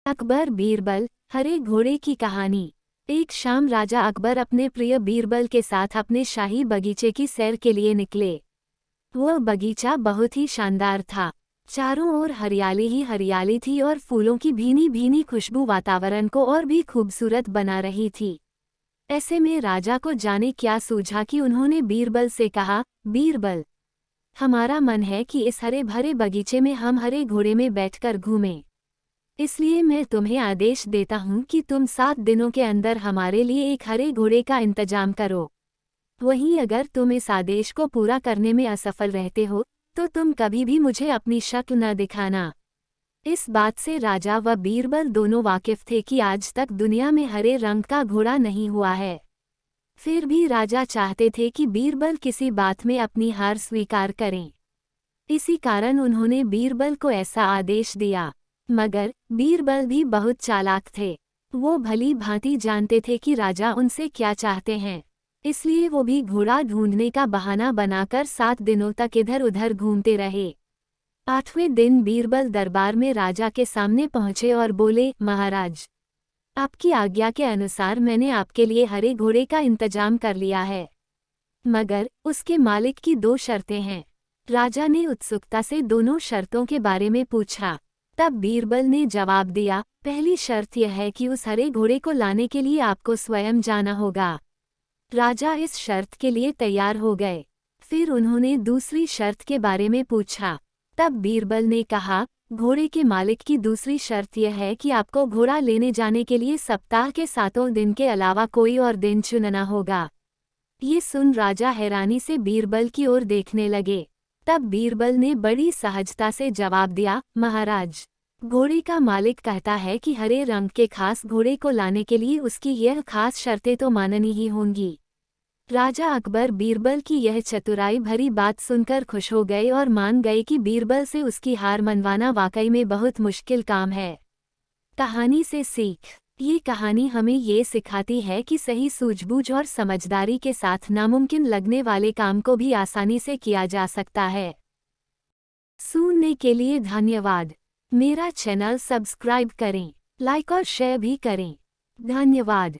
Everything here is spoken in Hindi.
अकबर बीरबल हरे घोड़े की कहानी। एक शाम राजा अकबर अपने प्रिय बीरबल के साथ अपने शाही बगीचे की सैर के लिए निकले। वह बगीचा बहुत ही शानदार था। चारों ओर हरियाली ही हरियाली थी और फूलों की भीनी भीनी खुशबू वातावरण को और भी खूबसूरत बना रही थी। ऐसे में राजा को जाने क्या सूझा कि उन्होंने बीरबल से कहा, बीरबल, हमारा मन है कि इस हरे भरे बगीचे में हम हरे घोड़े में बैठकर घूमें। इसलिए मैं तुम्हें आदेश देता हूँ कि तुम 7 दिनों के अंदर हमारे लिए एक हरे घोड़े का इंतजाम करो। वहीं अगर तुम इस आदेश को पूरा करने में असफल रहते हो तो तुम कभी भी मुझे अपनी शक्ल न दिखाना। इस बात से राजा व बीरबल दोनों वाकिफ थे कि आज तक दुनिया में हरे रंग का घोड़ा नहीं हुआ है। फिर भी राजा चाहते थे कि बीरबल किसी बात में अपनी हार स्वीकार करें। इसी कारण उन्होंने बीरबल को ऐसा आदेश दिया। मगर बीरबल भी बहुत चालाक थे। वो भली भांति जानते थे कि राजा उनसे क्या चाहते हैं। इसलिए वो भी घोड़ा ढूंढने का बहाना बनाकर 7 दिनों तक इधर उधर घूमते रहे। 8वें दिन बीरबल दरबार में राजा के सामने पहुंचे और बोले, महाराज, आपकी आज्ञा के अनुसार मैंने आपके लिए हरे घोड़े का इंतजाम कर लिया है, मगर उसके मालिक की 2 शर्तें हैं। राजा ने उत्सुकता से दोनों शर्तों के बारे में पूछा। तब बीरबल ने जवाब दिया, पहली शर्त यह है कि उस हरे घोड़े को लाने के लिए आपको स्वयं जाना होगा। राजा इस शर्त के लिए तैयार हो गए। फिर उन्होंने दूसरी शर्त के बारे में पूछा। तब बीरबल ने कहा, घोड़े के मालिक की दूसरी शर्त यह है कि आपको घोड़ा लेने जाने के लिए सप्ताह के 7 दिन के अलावा कोई और दिन चुनना होगा। ये सुन राजा हैरानी से बीरबल की ओर देखने लगे। तब बीरबल ने बड़ी सहजता से जवाब दिया, महाराज, घोड़े का मालिक कहता है कि हरे रंग के खास घोड़े को लाने के लिए उसकी यह खास शर्तें तो माननी ही होंगी। राजा अकबर बीरबल की यह चतुराई भरी बात सुनकर खुश हो गए और मान गए कि बीरबल से उसकी हार मनवाना वाकई में बहुत मुश्किल काम है। कहानी से सीख। ये कहानी हमें ये सिखाती है कि सही सूझबूझ और समझदारी के साथ नामुमकिन लगने वाले काम को भी आसानी से किया जा सकता है। सुनने के लिए धन्यवाद। मेरा चैनल सब्सक्राइब करें, लाइक और शेयर भी करें। धन्यवाद।